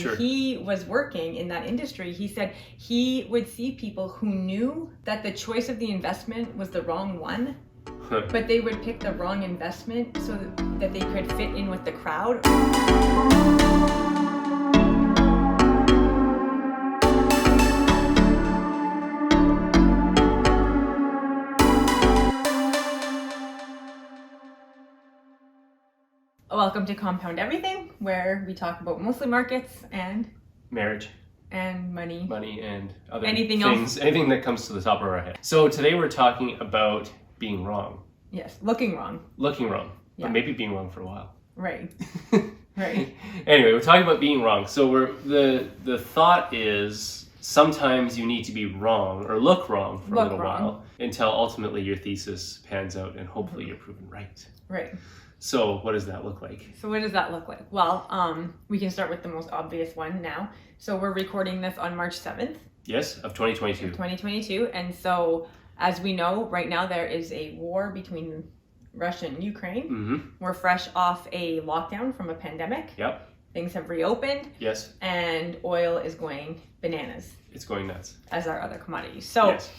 when he was working in that industry, he said he would see people who knew that the choice of the investment was the wrong one, but they would pick the wrong investment so that they could fit in with the crowd. Welcome to Compound Everything, where we talk about mostly markets and marriage and money and other anything things, else. Anything that comes to the top of our head. So today we're talking about being wrong. Yes, looking wrong. Yeah. But maybe being wrong for a while. Right. Right. Anyway, we're talking about being wrong. So the thought is sometimes you need to be wrong or look wrong for a little while until ultimately your thesis pans out and hopefully you're proven right. Right. So what does that look like? Well, we can start with the most obvious one now. So we're recording this on March 7th. Yes, of 2022. 2022. And so, as we know, right now there is a war between Russia and Ukraine. Mm-hmm. We're fresh off a lockdown from a pandemic. Yep. Things have reopened. Yes. And oil is going bananas. It's going nuts. As are other commodities. So yes.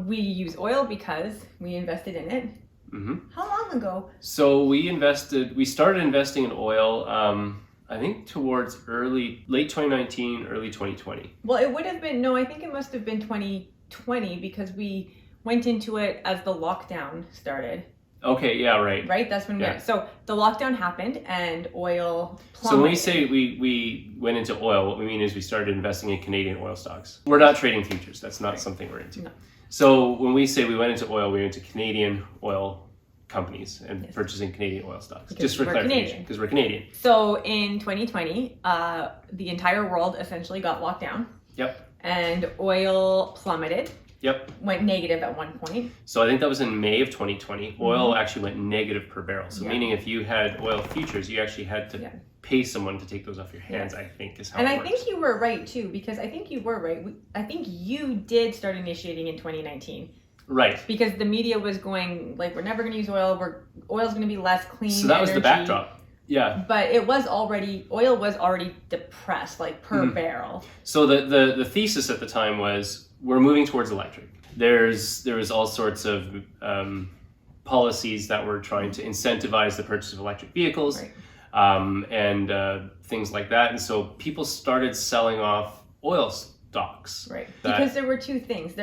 We use oil because we invested in it. Mm-hmm. How long ago? So we started investing in oil, I think towards late 2019, early 2020. Well, it would have been, I think it must have been 2020 because we went into it as the lockdown started. Okay, yeah, right. Right, that's when so the lockdown happened and oil plummeted. So when we say we went into oil, what we mean is we started investing in Canadian oil stocks. We're not trading futures. That's not something we're into. No. So when we say we went into oil, we went into Canadian oil companies and purchasing Canadian oil stocks. Just for clarification, because we're Canadian. So in 2020, the entire world essentially got locked down. Yep. And oil plummeted. Yep. Went negative at one point. So I think that was in May of 2020. Oil actually went negative per barrel. So meaning if you had oil futures, you actually had to pay someone to take those off your hands, I think is how it works. And I think you were right too, because I think you were right. I think you did start initiating in 2019. Right. Because the media was going, like, we're never going to use oil. Oil's going to be less clean. So that was the backdrop. Yeah. But oil was already depressed, like per barrel. So the thesis at the time was we're moving towards electric. There was all sorts of policies that were trying to incentivize the purchase of electric vehicles. Right. And things like that. And so people started selling off oil stocks. Right. Because there were two things.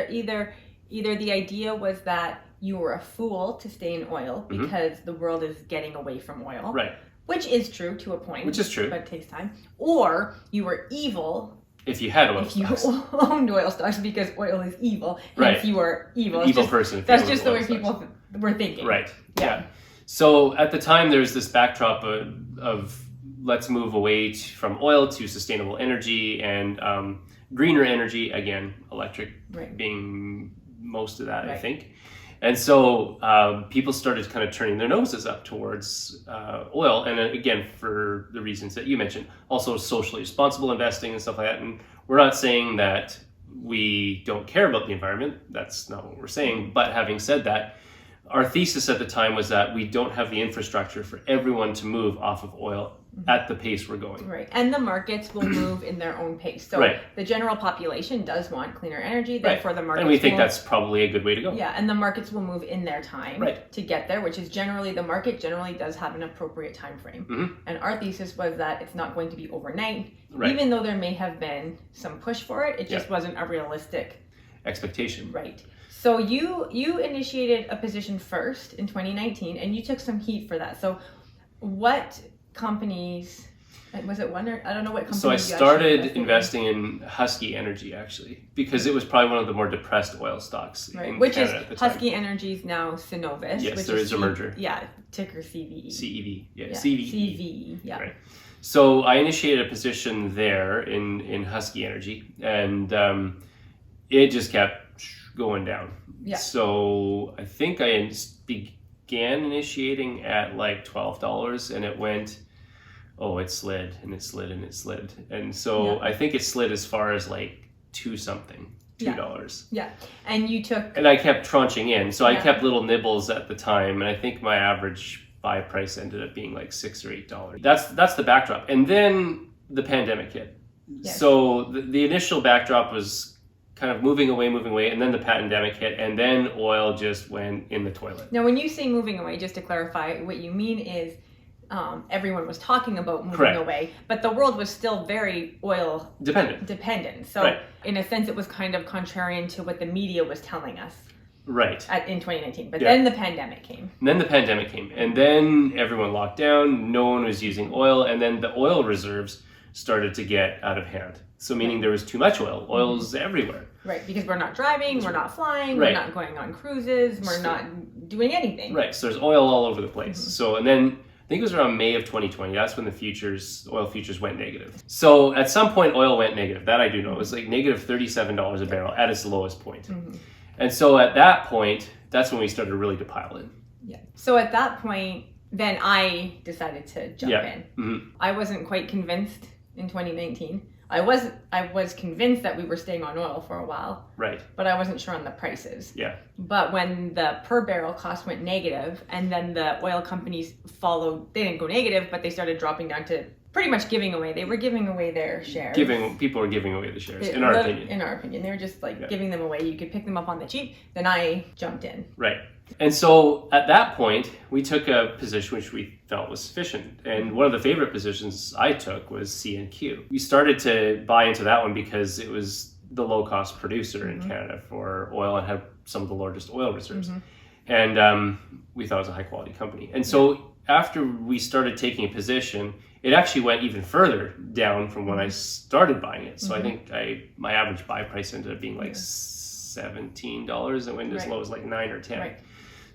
Either the idea was that you were a fool to stay in oil because the world is getting away from oil. Right. Which is true to a point. Which is true. But it takes time. Or you were evil if you had oil stocks. If you owned oil stocks because oil is evil. Right. Hence you are evil. Evil person. That's just the way people were thinking. Right. Yeah. So at the time, there's this backdrop of let's move away from oil to sustainable energy and greener energy. Again, electric being most of that, I think. And so people started kind of turning their noses up towards oil. And again, for the reasons that you mentioned, also socially responsible investing and stuff like that. And we're not saying that we don't care about the environment. That's not what we're saying. But having said that, our thesis at the time was that we don't have the infrastructure for everyone to move off of oil at the pace we're going. Right. And the markets will move in their own pace. So the general population does want cleaner energy, therefore the markets and we think that's probably a good way to go. Yeah, and the markets will move in their time to get there, which is the market generally does have an appropriate time frame. And our thesis was that it's not going to be overnight, even though there may have been some push for it, it just wasn't a realistic expectation. Right. So you initiated a position first in 2019, and you took some heat for that. So what companies, was it one or I don't know what companies? So I started investing in Husky Energy actually, because it was probably one of the more depressed oil stocks in which Canada is at the time. Husky Energy's now Synovus. Yes, which there is a merger. Yeah, ticker CVE. CEV. Yeah, CVE. CVE. Yeah. Right. So I initiated a position there in Husky Energy, and it just kept going down. Yeah. So I think I began initiating at like $12, and it went. Oh, it slid and it slid and it slid, and so I think it slid as far as like $2. Yeah, and you took. And I kept tranching in, so I kept little nibbles at the time, and I think my average buy price ended up being like $6 or $8. That's the backdrop, and then the pandemic hit. Yes. So the initial backdrop was kind of moving away, and then the pandemic hit, and then oil just went in the toilet. Now, when you say moving away, just to clarify, what you mean is everyone was talking about moving Correct. away, but the world was still very oil dependent. So right. in a sense, it was kind of contrarian to what the media was telling us. Right. In 2019. But then the pandemic came. And then everyone locked down, no one was using oil, and then the oil reserves started to get out of hand. So meaning there was too much oil. Oil's everywhere. Right, because we're not driving, we're not flying, right. we're not going on cruises, we're not doing anything. Right, so there's oil all over the place. So, and then I think it was around May of 2020. That's when the oil futures went negative. So at some point, oil went negative. That I do know. It was like negative $37 a barrel at its lowest point. And so at that point, that's when we started really to pile in. Yeah. So at that point, then I decided to jump in. I wasn't quite convinced in 2019. I was convinced that we were staying on oil for a while. Right. But I wasn't sure on the prices. Yeah. But when the per barrel cost went negative, and then the oil companies followed, they didn't go negative, but they started dropping down to pretty much giving away. They were giving away their shares. People were giving away the shares, in our opinion. In our opinion. They were just giving them away. You could pick them up on the cheap. Then I jumped in. Right. And so at that point, we took a position which we felt was sufficient. And one of the favorite positions I took was C&Q. We started to buy into that one because it was the low-cost producer in Canada for oil and had some of the largest oil reserves. And we thought it was a high-quality company. And so after we started taking a position, it actually went even further down from when I started buying it. So I think my average buy price ended up being like $17. It went as low as like 9 or 10. Right.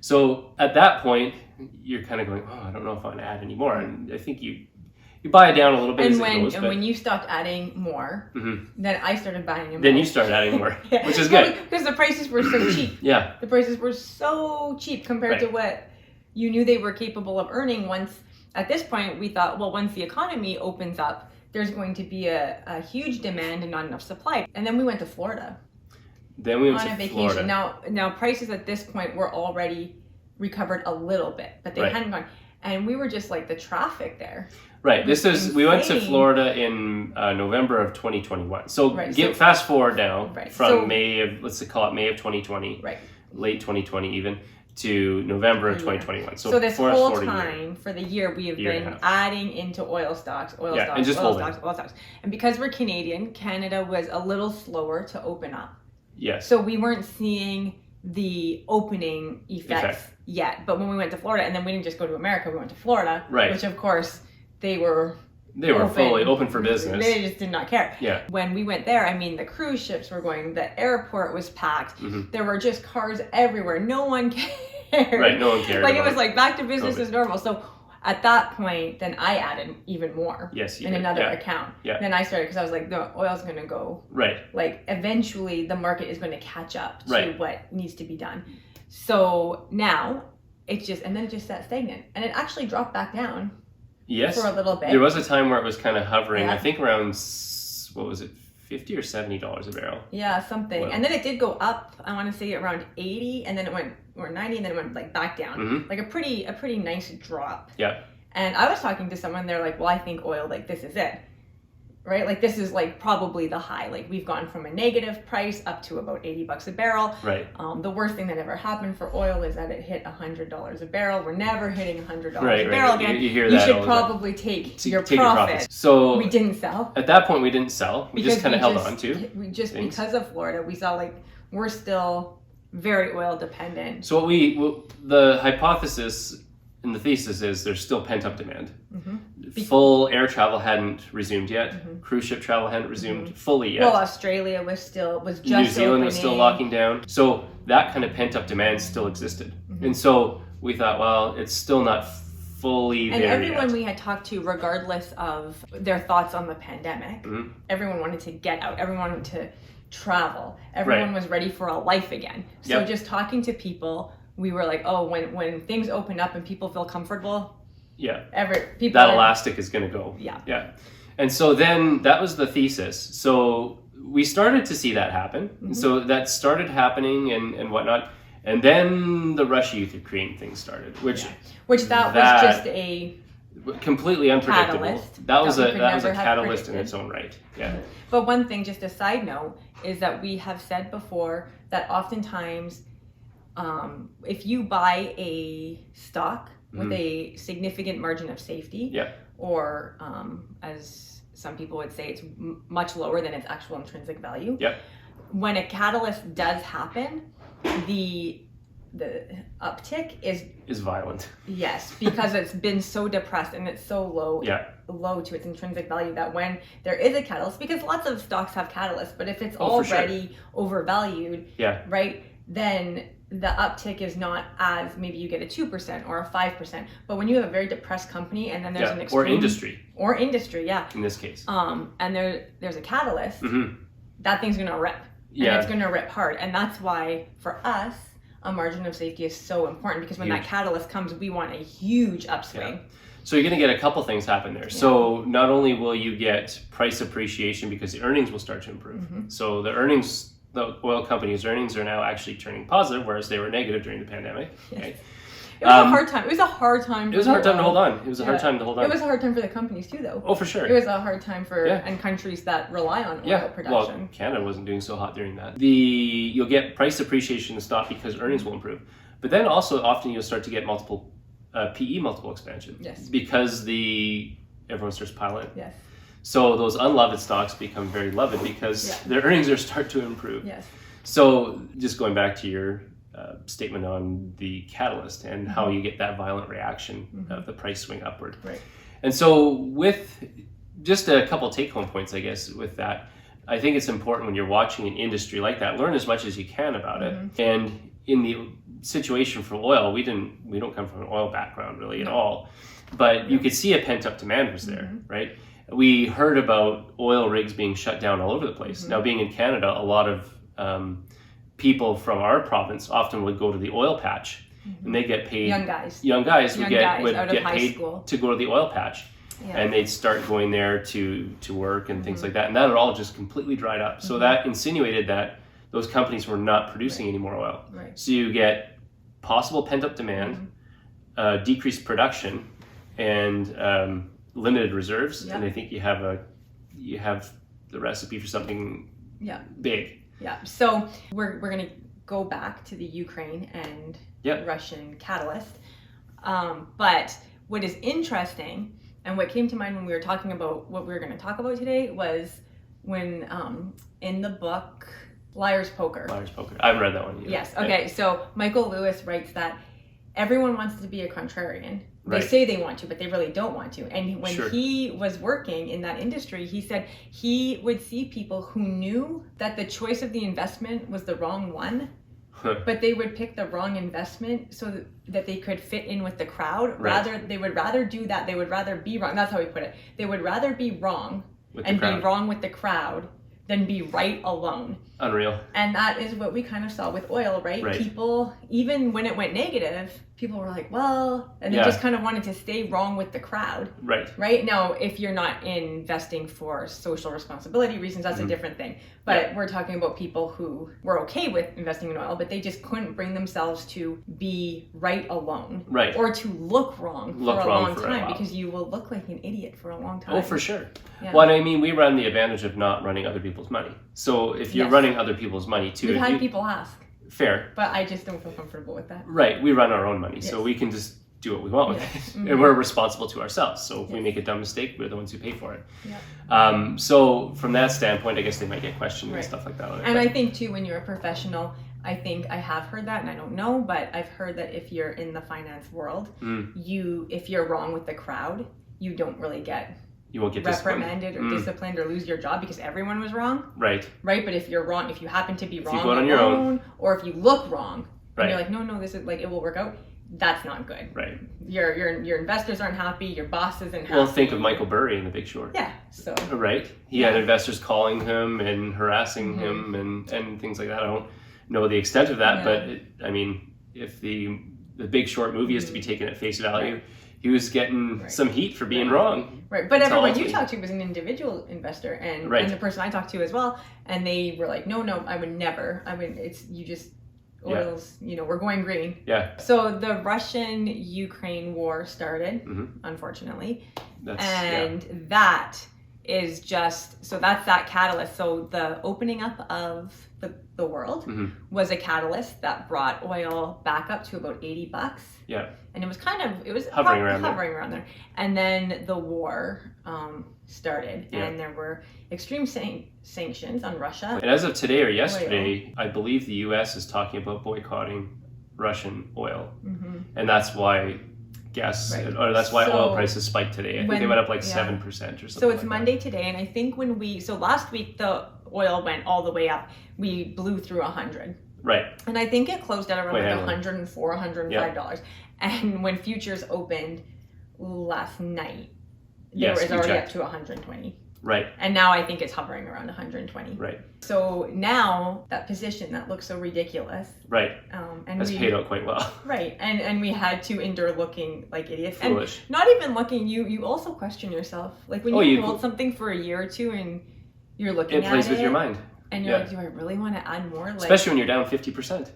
So at that point, you're kind of going, I don't know if I want to add any more. And I think you buy it down a little bit as it goes. And when you stopped adding more, then I started buying more. Then you started adding more, which is good. Because the prices were so cheap. Yeah. The prices were so cheap compared to what you knew they were capable of earning once. At this point, we thought, well, once the economy opens up, there's going to be a huge demand and not enough supply. And then we went to Florida. Then we went on to a vacation. Florida. Now prices at this point were already recovered a little bit, but they hadn't gone. And we were just like the traffic there. Right. We went to Florida in November of 2021. So fast forward now from May of 2020, late 2020 even, to November of 2021. So this whole time for the year we have been adding into oil stocks. And because we're Canadian, Canada was a little slower to open up. Yes. So we weren't seeing the opening effects yet. But when we went to Florida, and then we didn't just go to America, we went to Florida, which of course they were fully open for business. They just did not care. Yeah. When we went there, I mean, the cruise ships were going, the airport was packed. There were just cars everywhere. No one cared. Right, no one cared. Like it was like back to business as normal. So at that point, then I added even more in another account. Yeah. Then I started, because I was like, the oil's going to go. Right. Like eventually the market is going to catch up to what needs to be done. So now it just sat stagnant. And it actually dropped back down. Yes. For a little bit. There was a time where it was kind of hovering, I think around, what was it, $50 or $70 a barrel. Yeah, something. And then it did go up, I want to say around 80, and then it went, or 90, and then it went like back down. Like a pretty nice drop. Yeah. And I was talking to someone, they're like, well, I think oil, like this is it. Right? Like this is like probably the high. Like we've gone from a negative price up to about $80 a barrel. Right. The worst thing that ever happened for oil is that it hit $100 a barrel. We're never hitting $100 a barrel again. You hear that. You should probably take your profit. So we didn't sell. At that point, we didn't sell. We just kind of held on to. Because of Florida, we saw like we're still very oil dependent. So the hypothesis and the thesis is there's still pent-up demand. Full air travel hadn't resumed yet. Cruise ship travel hadn't resumed fully yet. Well, Australia was just New Zealand was still locking down. So that kind of pent-up demand still existed. And so we thought, well, it's still not fully there yet. And everyone we had talked to, regardless of their thoughts on the pandemic, everyone wanted to get out. Everyone wanted to travel. Everyone was ready for a life again. So just talking to people, we were like, oh, when things open up and people feel comfortable, that elastic is going to go. Yeah. And so then that was the thesis. So we started to see that happen. And so that started happening and whatnot. And then the Russia Ukraine thing started, which that was just completely unpredictable. Catalyst that was a catalyst in its own right. Yeah. But one thing, just a side note, is that we have said before that oftentimes, if you buy a stock with a significant margin of safety, or as some people would say, it's much lower than its actual intrinsic value. When a catalyst does happen, the uptick is violent. Yes, because it's been so depressed and it's so low to its intrinsic value that when there is a catalyst, because lots of stocks have catalysts, but if it's already overvalued, right, then the uptick is not as, maybe you get a 2% or a 5%, but when you have a very depressed company and then there's an extreme, or industry, in this case, and there's a catalyst, that thing's gonna rip, and it's gonna rip hard, and that's why for us a margin of safety is so important, because when that catalyst comes, we want a huge upswing. So you're going to get a couple things happen there. So not only will you get price appreciation because the earnings will start to improve. So the oil companies' earnings are now actually turning positive, whereas they were negative during the pandemic. Okay? It was a hard time. It was a hard time. It was a hard time to hold on. It was a hard time to hold on. It was a hard time for the companies too, though. Oh, for sure. It was a hard time for and countries that rely on oil production. Well, Canada wasn't doing so hot during that. You'll get price appreciation in the stock because earnings will improve, but then also often you'll start to get multiple PE multiple expansion. Because everyone starts piling. So those unloved stocks become very loved because their earnings start to improve. So just going back to your statement on the catalyst and how you get that violent reaction of the price swing upward. And so with just a couple take-home points, I guess, with that, I think it's important when you're watching an industry like that, learn as much as you can about it. And in the situation for oil, we don't come from an oil background really at all, but you could see a pent-up demand was there, right? We heard about oil rigs being shut down all over the place. Now, being in Canada, a lot of people from our province often would go to the oil patch, and they get paid. Young guys would get paid to go to the oil patch, and they'd start going there to work and things like that, and that had all just completely dried up. So that insinuated that those companies were not producing any more oil. So you get possible pent-up demand, decreased production, and limited reserves, and I think you have the recipe for something big. So we're going to go back to the Ukraine and Russian catalyst. But what is interesting, and what came to mind when we were talking about what we were going to talk about today, was when in the book Liar's Poker. I haven't read that one yet. Yes. Okay. So Michael Lewis writes that everyone wants to be a contrarian. They say they want to, but they really don't want to. And when he was working in that industry, he said he would see people who knew that the choice of the investment was the wrong one, but they would pick the wrong investment so that they could fit in with the crowd. They would rather do that. They would rather be wrong. That's how he put it. They would rather be wrong be wrong with the crowd than be right alone. Unreal. And that is what we kind of saw with oil, right? People, even when it went negative, people were like, well, and they just kind of wanted to stay wrong with the crowd. Right? Now, if you're not investing for social responsibility reasons, that's a different thing. But we're talking about people who were okay with investing in oil, but they just couldn't bring themselves to be right alone. Or to look wrong for a long time, because you will look like an idiot for a long time. Oh, for sure. Well, I mean, we run the advantage of not running other people's money. So if you're running other people's money too. We've had people ask. Fair. But I just don't feel comfortable with that. We run our own money, so we can just do what we want with it. And we're responsible to ourselves. So if we make a dumb mistake, we're the ones who pay for it. So from that standpoint, I guess they might get questioned and stuff like that. And I think too, when you're a professional, I think I have heard that, and I don't know, but I've heard that if you're in the finance world, if you're wrong with the crowd, you don't really get reprimanded or disciplined or lose your job because everyone was wrong. Right. But if you're wrong, if you happen to be wrong on your own, or if you look wrong, and you're like, no, this is like, it will work out. That's not good. Your investors aren't happy. Your boss isn't happy. Well, think of Michael Burry in The Big Short. So. He had investors calling him and harassing him and things like that. I don't know the extent of that, but if the Big Short movie is to be taken at face value, he was getting some heat for being wrong. But everyone you talked to was an individual investor, and the person I talked to as well, and they were like, no, I would never. You just Oil's, we're going green. Yeah. So the Russian-Ukraine war started, unfortunately. That is just, so that's that catalyst. So the opening up of the world was a catalyst that brought oil back up to about $80. Yeah. And it was hovering around there. And then the war started, and there were extreme sanctions on Russia. And as of today or yesterday, I believe the U.S. is talking about boycotting Russian oil. And that's why oil prices spiked today. I think they went up like 7% or something. So it's Monday today, and I think last week the oil went all the way up. We blew through 100. Right. And I think it closed at around like $104, $105. And when futures opened last night, it was already up to 120. Right. And now I think it's hovering around 120. Right. So now that position that looks so ridiculous. Right. And has paid out quite well. Right. And we had to endure looking like idiots. Foolish. And not even looking, you also question yourself. Like when you hold something for a year or two and you're looking at it. It plays with your mind. And you're like, do I really want to add more? Especially when you're down 50%.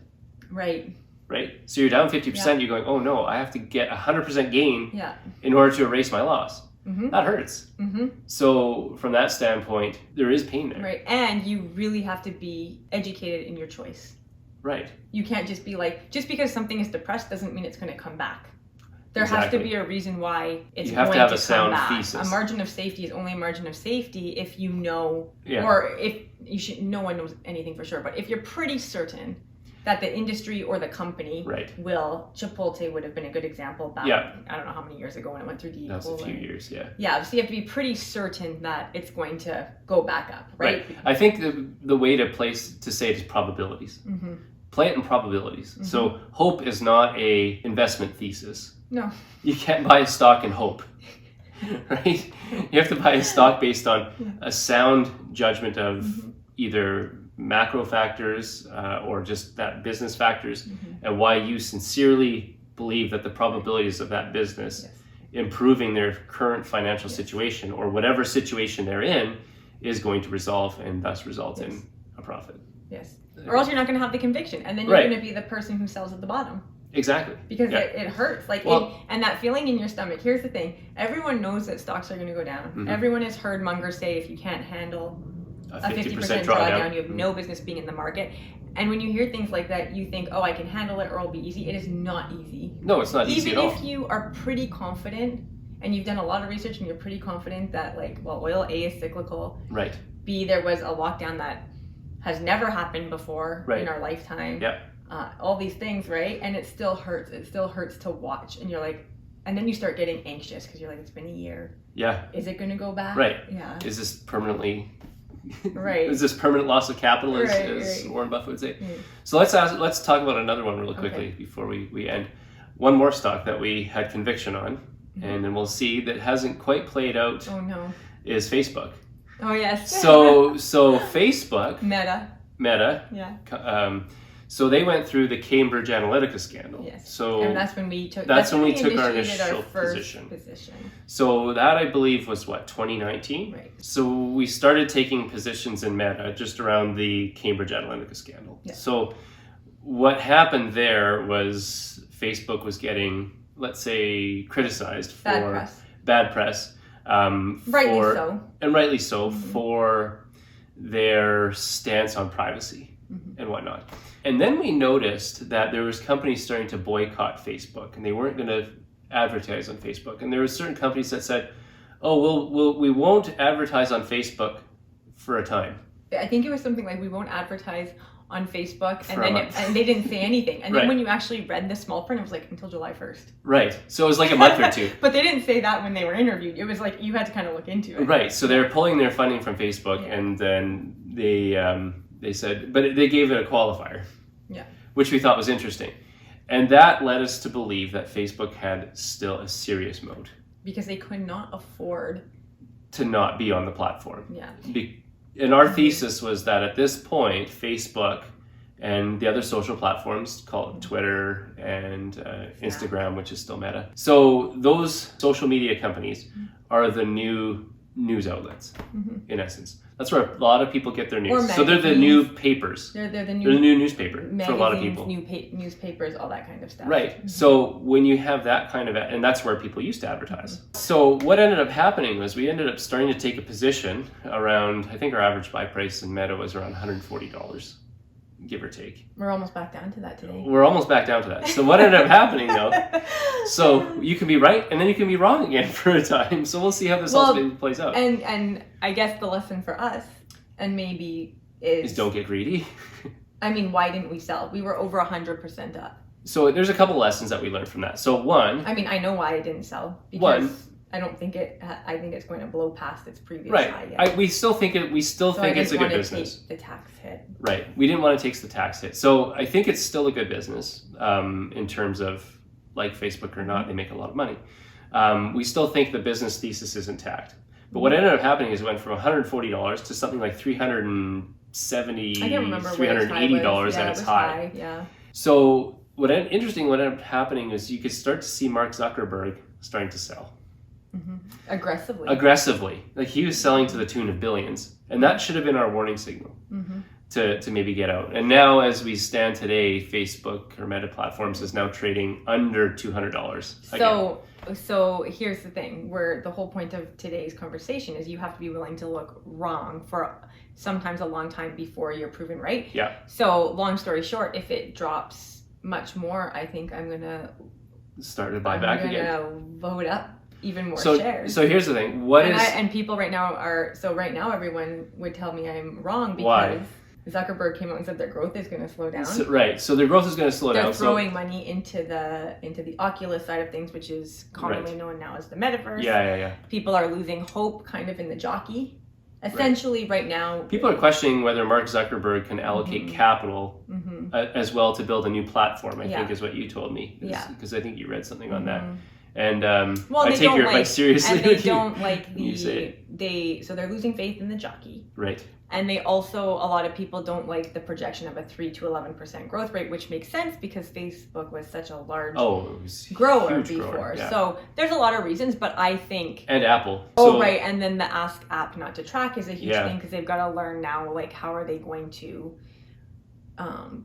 Right. Right? So you're down 50%, you're going, oh no, I have to get 100% gain in order to erase my loss. That hurts. So from that standpoint, there is pain there. Right. And you really have to be educated in your choice. Right. You can't just be like, just because something is depressed doesn't mean it's going to come back. There has to be a reason why it's going to come back. You have to have a sound thesis. A margin of safety is only a margin of safety if you know, or if you should, no one knows anything for sure, but if you're pretty certain that the industry or the company will, Chipotle would have been a good example back, I don't know how many years ago when it went through the That was a few years, Yeah, so you have to be pretty certain that it's going to go back up, right? I think the way to say it is probabilities. Play it in probabilities. So hope is not a investment thesis. No. You can't buy a stock in hope, right? You have to buy a stock based on a sound judgment of either macro factors or just that business factors and why you sincerely believe that the probabilities of that business improving their current financial situation or whatever situation they're in is going to resolve and thus result in a profit. Yes. Or else you're not going to have the conviction, and then you're going to be the person who sells at the bottom. Exactly. Because it hurts. And that feeling in your stomach. Here's the thing. Everyone knows that stocks are going to go down. Everyone has heard mongers say if you can't handle a 50% drawdown, you have no business being in the market. And when you hear things like that, you think, oh, I can handle it or it'll be easy. It is not easy. No, it's not easy at all. Even if you are pretty confident and you've done a lot of research and you're pretty confident that oil A is cyclical. Right. B, there was a lockdown that has never happened before in our lifetime. Yeah. All these things, right? And it still hurts. It still hurts to watch. And you're like, and then you start getting anxious because you're like, it's been a year. Yeah. Is it going to go back? Right. Yeah. Is this permanently... Right. Is this permanent loss of capital, as Warren Buffett would say? So let's talk about another one really quickly before we end. One more stock that we had conviction on, and then we'll see that hasn't quite played out. Oh no. Is Facebook. Oh yes. So Facebook. Meta. Yeah. So they went through the Cambridge Analytica scandal. Yes. So and that's when we took. That's when we took our initial position. So that I believe was 2019. Right. So we started taking positions in Meta just around the Cambridge Analytica scandal. Yeah. So what happened there was Facebook was getting, let's say, criticized for bad press. Rightly so for their stance on privacy and whatnot. And then we noticed that there was companies starting to boycott Facebook, and they weren't going to advertise on Facebook. And there were certain companies that said, "Oh, we won't advertise on Facebook for a time." I think it was something like, "We won't advertise on Facebook," and they didn't say anything. And then when you actually read the small print, it was like until July 1st. Right. So it was like a month or two. But they didn't say that when they were interviewed. It was like you had to kind of look into it. Right. So they're pulling their funding from Facebook, and then they said, but they gave it a qualifier. Yeah. Which we thought was interesting. And that led us to believe that Facebook had still a serious moat. Because they could not afford to not be on the platform. Yeah. And our thesis was that at this point, Facebook and the other social platforms, called Twitter and Instagram, which is still Meta. So those social media companies are the new news outlets, in essence. That's where a lot of people get their news. Or so they're the new papers. They're the new newspaper for a lot of people. Newspapers, all that kind of stuff. Right. Mm-hmm. So when you have that kind of, and that's where people used to advertise. Mm-hmm. So what ended up happening was we ended up starting to take a position around, I think our average buy price in Meta was around $140, give or take. We're almost back down to that today. We're almost back down to that. So what ended up happening though, so you can be right and then you can be wrong again for a time. So we'll see how this all plays out. And I guess the lesson for us, and maybe is don't get greedy. I mean, why didn't we sell? We were over 100% up. So there's a couple lessons that we learned from that. So one, I mean, I know why I didn't sell, because I don't think I think it's going to blow past its previous high yet. We still think it's a good business. Take the tax hit. Right. We didn't want to take the tax hit. So I think it's still a good business in terms of, like Facebook or not, they make a lot of money. We still think the business thesis is intact. But what ended up happening is it went from $140 to something like $370, $380 at its high. Yeah. So what ended up happening is you could start to see Mark Zuckerberg starting to sell. Mm-hmm. Aggressively. Like he was selling to the tune of billions. And that should have been our warning signal to maybe get out. And now as we stand today, Facebook or Meta Platforms is now trading under $200 again. So here's the thing, where the whole point of today's conversation is you have to be willing to look wrong for sometimes a long time before you're proven right. Yeah. So long story short, if it drops much more, I think I'm going to start to buy back again. I'm going to load up even more shares. So here's the thing. And people right now everyone would tell me I'm wrong because Zuckerberg came out and said their growth is going to slow down. So their growth is going to slow down. They're throwing money into the Oculus side of things, which is commonly known now as the metaverse. Yeah. People are losing hope kind of in the jockey. Essentially right now, people are questioning whether Mark Zuckerberg can allocate capital as well to build a new platform, I think is what you told me. Because I think you read something on that. And I take your advice seriously. And they don't like so they're losing faith in the jockey. Right. And they also, a lot of people don't like the projection of a 3 to 11% growth rate, which makes sense because Facebook was such a large grower before. Yeah. So there's a lot of reasons, but I think... And Apple. And then the Ask app not to track is a huge thing because they've got to learn now, like, how are they going to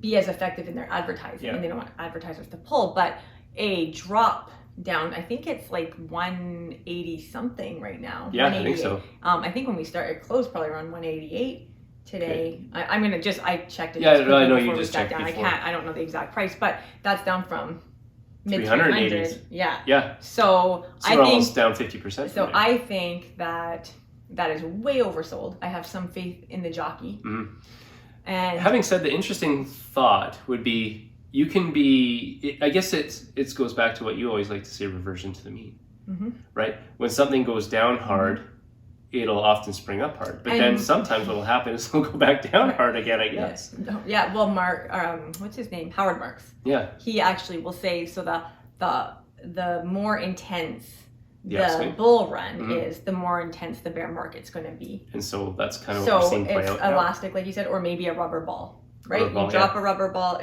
be as effective in their advertising? And they don't want advertisers to pull, but a drop down, I think it's like 180 something right now. Yeah, I think so. I think when we started, closed probably around 188 today. Okay. I'm gonna I checked it. Yeah, I know you just checked down. Before. I don't know the exact price, but that's down from mid 380s. Yeah. So I we're think almost down 50%. So I think that is way oversold. I have some faith in the jockey. Mm-hmm. And having said, the interesting thought would be, you can be, I guess it goes back to what you always like to say, reversion to the mean, right? When something goes down hard, it'll often spring up hard. But then sometimes what will happen is it'll go back down hard again, I guess. Yeah, well, Mark, what's his name? Howard Marks. Yeah. He actually will say, so the more intense the bull run is, the more intense the bear market's going to be. And so that's kind of what we're seeing play out now. So it's elastic, like you said, or maybe a rubber ball. Right, you drop a rubber ball,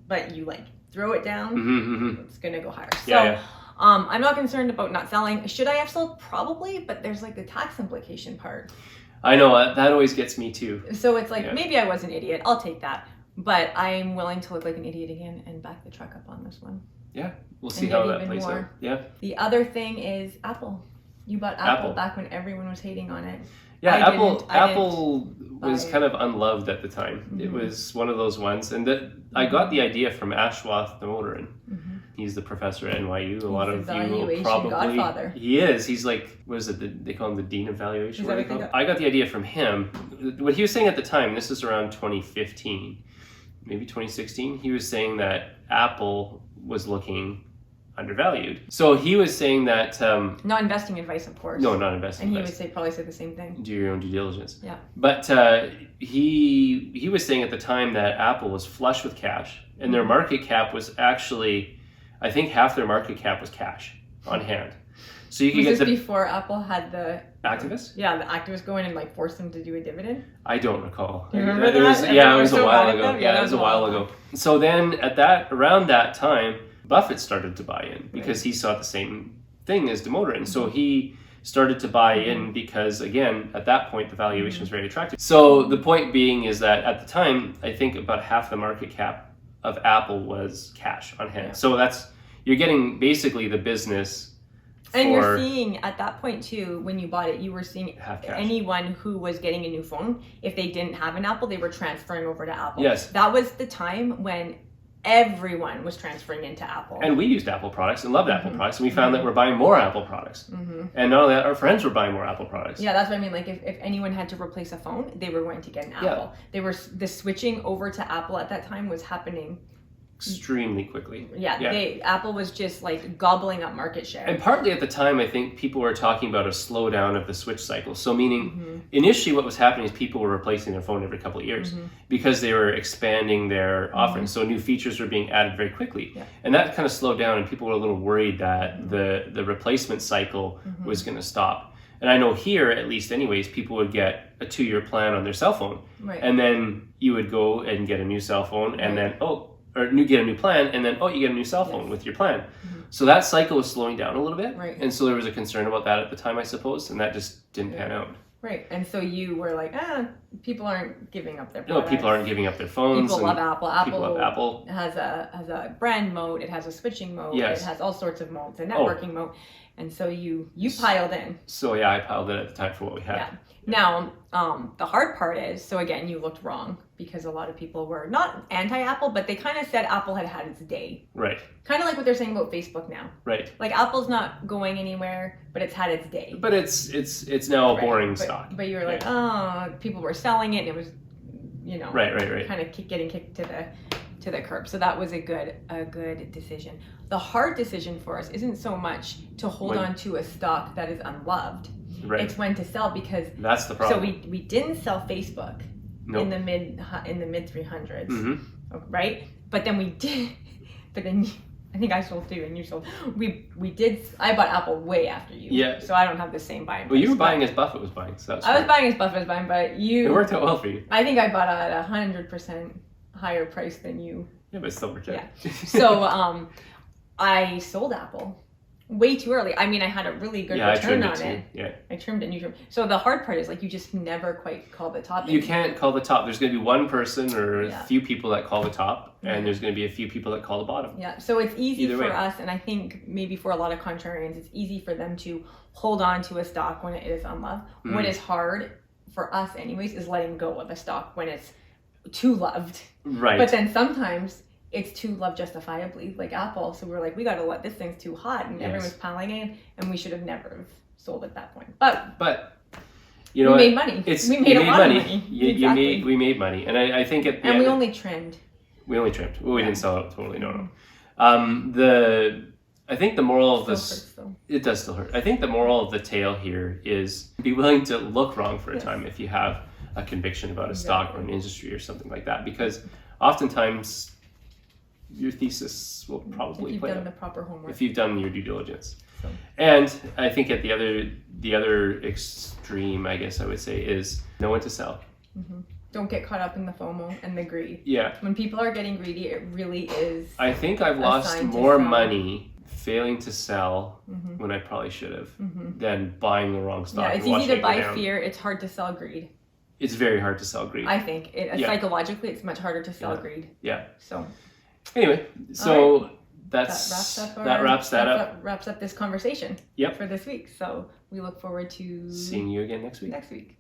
but you like throw it down, it's gonna go higher. So I'm not concerned about not selling. Should I have sold? Probably, but there's like the tax implication part. I know, that always gets me too. So it's like, maybe I was an idiot, I'll take that. But I'm willing to look like an idiot again and back the truck up on this one. Yeah, we'll see how that plays out. Yeah. The other thing is Apple. You bought Apple back when everyone was hating on it. Yeah, Apple was kind of unloved at the time. It was one of those ones, and that I got the idea from Ashwath Damodaran. He's the professor at NYU. A lot of you will probably. Godfather. He is. He's like, what is it? They call him the dean of valuation. I got the idea from him. What he was saying at the time, this is around 2015, maybe 2016. He was saying that Apple was looking undervalued. So he was saying that not investing advice, of course. No, not investing advice. And he would probably say the same thing. Do your own due diligence. Yeah. But he was saying at the time that Apple was flush with cash, and their market cap was actually, I think half their market cap was cash on hand. So you could get before Apple had the activists? Yeah, the activists go in and like force them to do a dividend. I don't recall. Do you remember that? It was a while ago. Yeah, it was a while ago. So then around that time, Buffett started to buy in because he saw the same thing as Damodaran. So he started to buy in because, again, at that point, the valuation was very attractive. So the point being is that at the time, I think about half the market cap of Apple was cash on hand. So you're getting basically the business. And you're seeing at that point too, when you bought it, you were seeing anyone who was getting a new phone, if they didn't have an Apple, they were transferring over to Apple. Yes. That was the time when everyone was transferring into Apple. And we used Apple products and loved Apple products, and we found that we're buying more Apple products. And not only that, our friends were buying more Apple products. Yeah, that's what I mean. Like if anyone had to replace a phone, they were going to get an Apple. The switching over to Apple at that time was happening extremely quickly. Apple was just like gobbling up market share. And partly at the time, I think people were talking about a slowdown of the switch cycle. So meaning, initially what was happening is people were replacing their phone every couple of years because they were expanding their offerings. So new features were being added very quickly. And that kind of slowed down, and people were a little worried that the replacement cycle was going to stop. And I know here, at least anyways, people would get a 2-year plan on their cell phone. And then you would go and get a new cell phone, and then, get a new plan, and then, you get a new cell phone with your plan. So that cycle was slowing down a little bit. And so there was a concern about that at the time, I suppose, and that just didn't pan out. And so you were like, people aren't giving up their products. No, people aren't giving up their phones. People love Apple. People love Apple. Has a brand mode, it has a switching mode, it has all sorts of modes, a networking mode. And so you piled in. So I piled in at the time for what we had. Now, the hard part is, so again, you looked wrong because a lot of people were not anti-Apple, but they kind of said Apple had its day. Kind of like what they're saying about Facebook now. Like Apple's not going anywhere, but it's had its day. But it's now a boring stock. But you were like, people were selling it, and it was, kind of getting kicked to the curb. So that was a good decision. The hard decision for us isn't so much to hold on to a stock that is unloved. It's when to sell, because that's the problem. So we didn't sell Facebook in the mid 300s, right? But then we did. But then I think I sold too, and you sold. We did. I bought Apple way after you. Yeah. So I don't have the same buying. Well, you were buying as Buffett was buying. So I was buying as Buffett was buying, but you. It worked out well for you. I think I bought at 100% higher price than you. Yeah, but it still worked out. Yeah. So I sold Apple way too early. I mean, I had a really good return on it. I trimmed it and you trimmed. So the hard part is like you just never quite call the top. You can't call the top. There's going to be one person or a few people that call the top, and there's going to be a few people that call the bottom. Yeah. So it's easy for us, and I think maybe for a lot of contrarians, it's easy for them to hold on to a stock when it is unloved. What is hard for us, anyways, is letting go of a stock when it's too loved. But then sometimes it's too loved justifiably, like Apple. So we're like, we got to let this thing's too hot, and everyone's piling in, and we should have never sold at that point. But you know, we made money. We made a lot of money. We made money, and I think we only trimmed. We only trimmed. Well, we didn't sell it totally. No. I think the moral of this, it does still hurt. I think the moral of the tale here is be willing to look wrong for a time if you have a conviction about a stock or an industry or something like that, because oftentimes your thesis will probably play out. If you've done the proper homework. If you've done your due diligence. So. And I think at the other extreme, I guess I would say, is know when to sell. Don't get caught up in the FOMO and the greed. Yeah. When people are getting greedy, it really is. I think I've lost more money failing to sell when I probably should have than buying the wrong stock. Yeah, it's easy to buy fear. It's hard to sell greed. It's very hard to sell greed. I think psychologically, it's much harder to sell greed. Yeah. So. Anyway, so right. that wraps up this conversation. Yep. For this week. So we look forward to seeing you again next week.